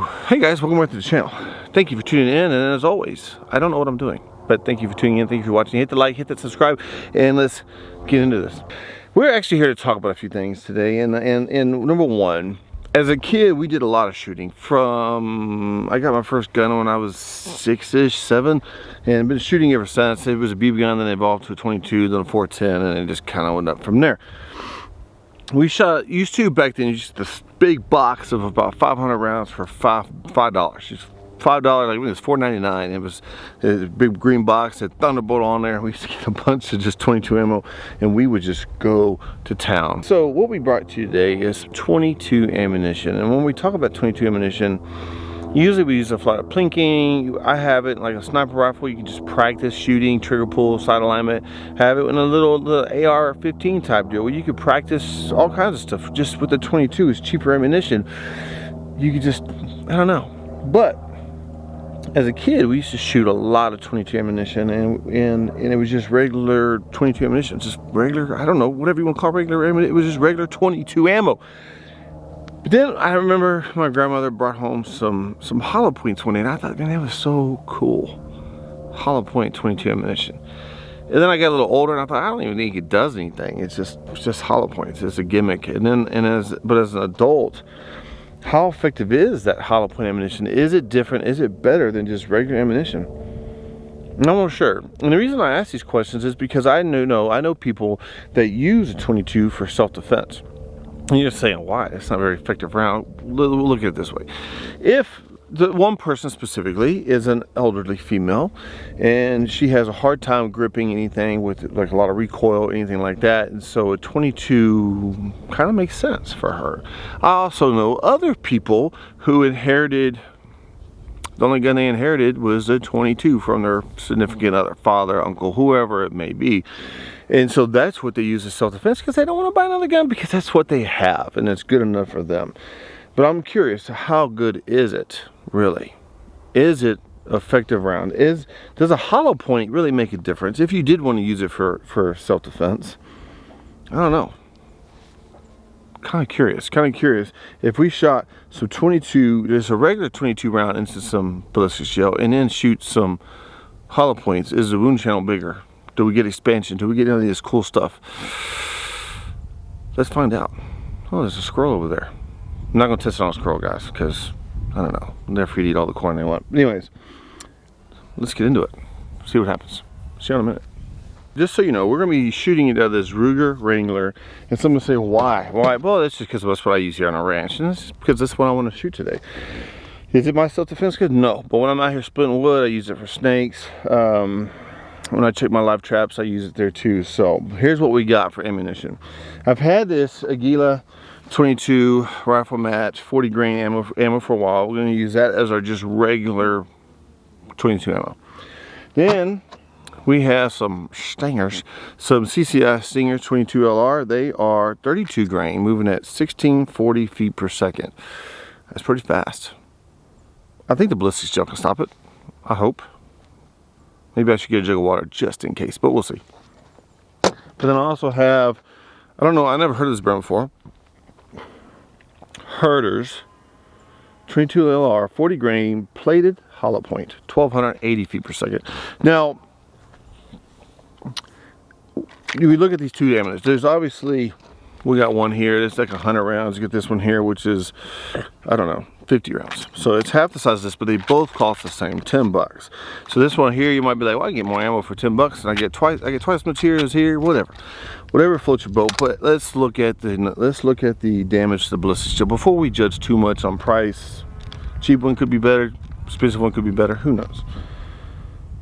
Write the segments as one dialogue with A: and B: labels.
A: Hey guys, welcome back to the channel. Thank you for tuning in, and as always, I don't know what I'm doing, but thank you for tuning in, thank you for watching. Hit the like, hit that subscribe, and let's get into this. We're actually here to talk about a few things today, and number one, as a kid, we did a lot of shooting. I got my first gun when I was 6-ish, 7, and been shooting ever since. It was a BB gun, then it evolved to a 22, then a 410, and it just kind of went up from there. We used to back then, just this big box of about 500 rounds for $5. Just $5, like it was $4.99. It was a big green box, had Thunderbolt on there. We used to get a bunch of just 22 ammo, and we would just go to town. So what we brought to you today is 22 ammunition. And when we talk about 22 ammunition, usually we use a flat plinking. I have it like a sniper rifle. You can just practice shooting, trigger pull, sight alignment. Have it in a little AR-15 type deal where you could practice all kinds of stuff. Just with the 22, it's cheaper ammunition. You could just, I don't know. But as a kid, we used to shoot a lot of 22 ammunition, and it was just regular 22 ammunition. Just regular, I don't know, whatever you want to call regular ammunition. It was just regular 22 ammo. But then I remember my grandmother brought home some hollow points one day, and I thought, man, that was so cool. Hollow point 22 ammunition. And then I got a little older, and I thought, I don't even think it does anything. It's just hollow points. It's a gimmick. But as an adult, how effective is that hollow point ammunition? Is it different? Is it better than just regular ammunition? I'm not sure. And the reason I ask these questions is because I know people that use a 22 for self-defense. And you're saying, why? It's not a very effective round. Look at it this way. If the one person specifically is an elderly female and she has a hard time gripping anything with like a lot of recoil, anything like that, and so a 22 kind of makes sense for her. I also know other people who inherited, the only gun they inherited was a 22 from their significant other, father, uncle, whoever it may be. And so that's what they use as self-defense, because they don't want to buy another gun, because that's what they have and it's good enough for them. But I'm curious, how good is it really? Is it effective round? Does a hollow point really make a difference if you did want to use it for self-defense? I don't know. Kind of curious if we shot some 22, there's a regular 22 round into some ballistic shell, and then shoot some hollow points, is the wound channel bigger? Do we get expansion? Do we get any of this cool stuff? Let's find out. Oh, there's a squirrel over there. I'm not going to test it on a squirrel, guys, because, I don't know, they're free to eat all the corn they want. Anyways, let's get into it. See what happens. See you in a minute. Just so you know, we're going to be shooting it out of this Ruger Wrangler, and someone say, why? Why? Well, that's just because that's what I use here on our ranch, and that's because that's what I want to shoot today. Is it my self-defense good? No. But when I'm out here splitting wood, I use it for snakes. When I check my live traps, I use it there too. So here's what we got for ammunition. I've had this Aguila 22 rifle match 40 grain ammo for a while. We're going to use that as our just regular 22 ammo. Then we have some stingers, some CCI Stinger 22 LR. They are 32 grain, moving at 1640 feet per second. That's pretty fast. I think the ballistic gel can stop it. I hope. Maybe I should get a jug of water just in case, but we'll see. But then I also have, I don't know, I never heard of this brand before. Herder's 22 LR 40 grain plated hollow point, 1280 feet per second. Now, if we look at these two ammunition, there's obviously, we got one here, it's like 100 rounds. You get this one here, which is, I don't know, 50 rounds. So it's half the size of this, but they both cost the same, 10 bucks. So this one here, you might be like, well, I get more ammo for 10 bucks, and I get twice materials here, whatever floats your boat. But let's look at the damage to the ballistic gel before we judge too much on price. Cheap one could be better, expensive one could be better, who knows?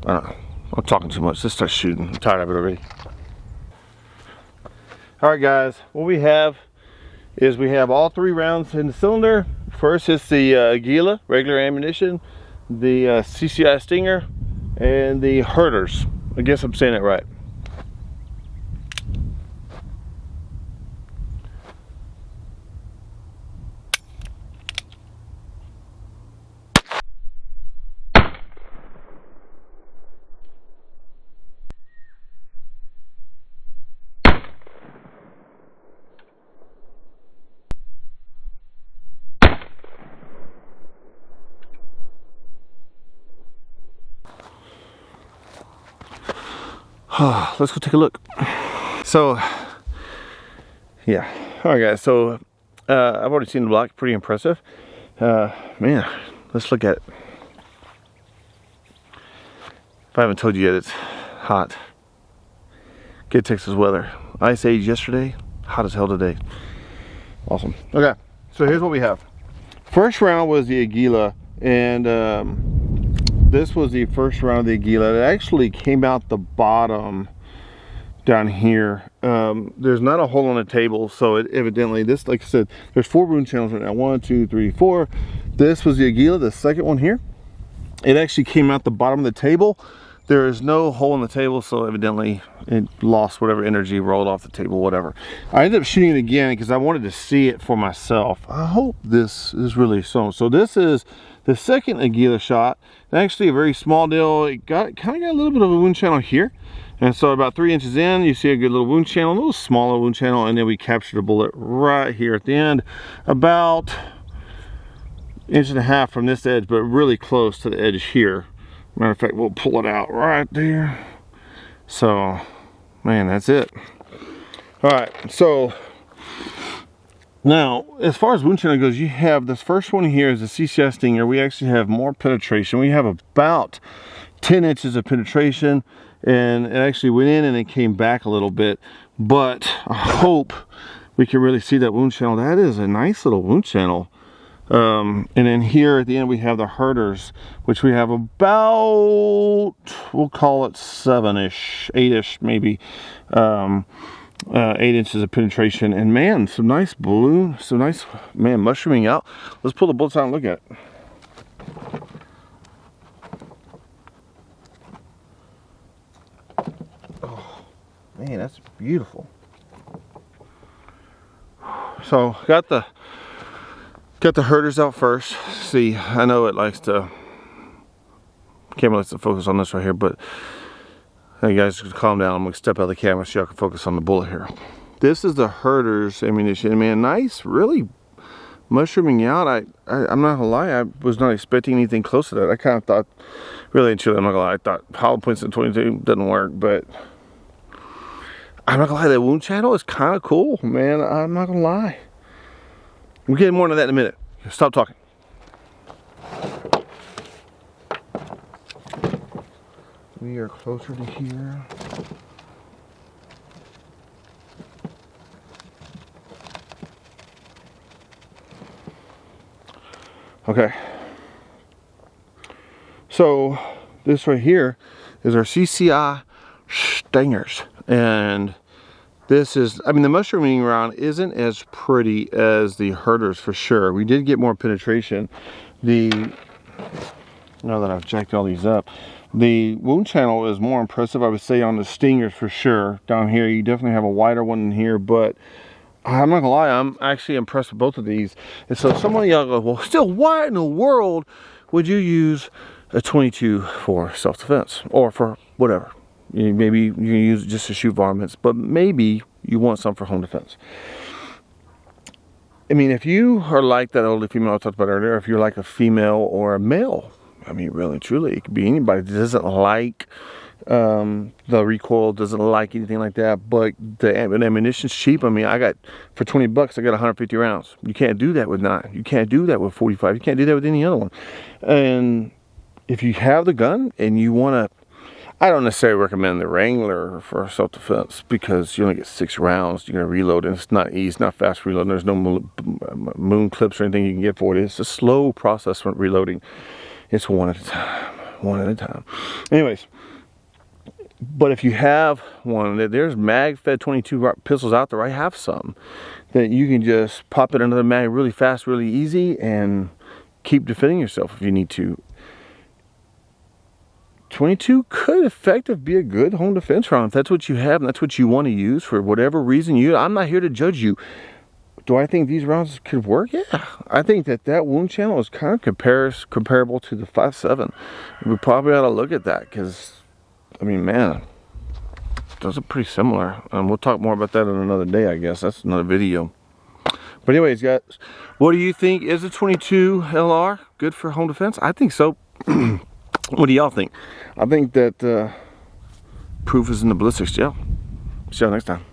A: I don't know. I'm talking too much. Let's start shooting. I'm tired of it already. All right, guys, what we have is we have all 3 rounds in the cylinder. First is the Aguila regular ammunition, the CCI Stinger, and the Herder's. I guess I'm saying it right. Let's go take a look. So, yeah. All right, guys. So, I've already seen the block. Pretty impressive. Man, let's look at it. If I haven't told you yet, it's hot. Good Texas weather. Ice age yesterday. Hot as hell today. Awesome. Okay. So here's what we have. First round was the Aguila, and this was the first round of the Aguila. It actually came out the bottom down here. There's not a hole on the table, so it evidently, this, like I said, there's 4 wound channels right now. 1, 2, 3, 4. This was the Aguila, the second one here. It actually came out the bottom of the table. There is no hole in the table, so evidently it lost whatever energy, rolled off the table, whatever. I ended up shooting it again because I wanted to see it for myself. I hope this is really so. So this is the second Aguila shot. Actually a very small deal. It kind of got a little bit of a wound channel here. And so about 3 inches in, you see a good little wound channel, a little smaller wound channel, and then we captured a bullet right here at the end, about 1.5 inches from this edge, but really close to the edge here. Matter of fact, we'll pull it out right there. So, man, that's it. All right, so now, as far as wound channel goes, you have this first one here is a CCI Stinger. We actually have more penetration. We have about 10 inches of penetration, and it actually went in and it came back a little bit. But I hope we can really see that wound channel. That is a nice little wound channel. And then here at the end we have the herders, which we have about, we'll call it 7-ish, 8-ish maybe, 8 inches of penetration. And man, some nice balloon, some nice, man, mushrooming out. Let's pull the bullets out and look at it. Oh man, that's beautiful. So got the herders out first. See, I know it likes to, camera likes to focus on this right here, but hey guys, just calm down. I'm gonna step out of the camera so y'all can focus on the bullet here. This is the herders ammunition. Man, nice, really mushrooming out. I'm not gonna lie, I was not expecting anything close to that. I kind of thought, really and truly, I'm not gonna lie, I thought hollow points in 22 doesn't work, but I'm not gonna lie, that wound channel is kind of cool, man. I'm not gonna lie. We'll get more into that in a minute. Stop talking. We are closer to here. Okay. So this right here is our CCI Stingers, and this is, I mean, the mushrooming round isn't as pretty as the herders for sure. We did get more penetration. Now that I've jacked all these up, the wound channel is more impressive, I would say, on the Stingers for sure. Down here, you definitely have a wider one in here, but I'm not gonna lie, I'm actually impressed with both of these. And so some of y'all go, well, still, why in the world would you use a 22 for self-defense or for whatever? Maybe you can use it just to shoot varmints, but maybe you want some for home defense. I mean, if you are like that older female I talked about earlier, if you're like a female or a male, I mean, really, truly, it could be anybody that doesn't like the recoil, doesn't like anything like that, but the ammunition's cheap. I mean, for 20 bucks, I got 150 rounds. You can't do that with 9. You can't do that with 45. You can't do that with any other one. And if you have the gun and you want to, I don't necessarily recommend the Wrangler for self-defense because you only get 6 rounds. You're going to reload, and it's not easy. It's not fast reloading. There's no moon clips or anything you can get for it. It's a slow process for reloading. It's one at a time. One at a time. Anyways, but if you have one, there's mag-fed 22 pistols out there. I have some that you can just pop it into the mag really fast, really easy, and keep defending yourself if you need to. 22 could effectively be a good home defense round if that's what you have and that's what you want to use for whatever reason. I'm not here to judge you. Do I think these rounds could work? Yeah, I think that wound channel is kind of comparable to the 5.7. We probably ought to look at that because, I mean, man, those are pretty similar. We'll talk more about that in another day, I guess. That's another video. But anyways, guys, what do you think? Is a 22 LR good for home defense? I think so. What do y'all think? I think that proof is in the ballistics gel. See y'all next time.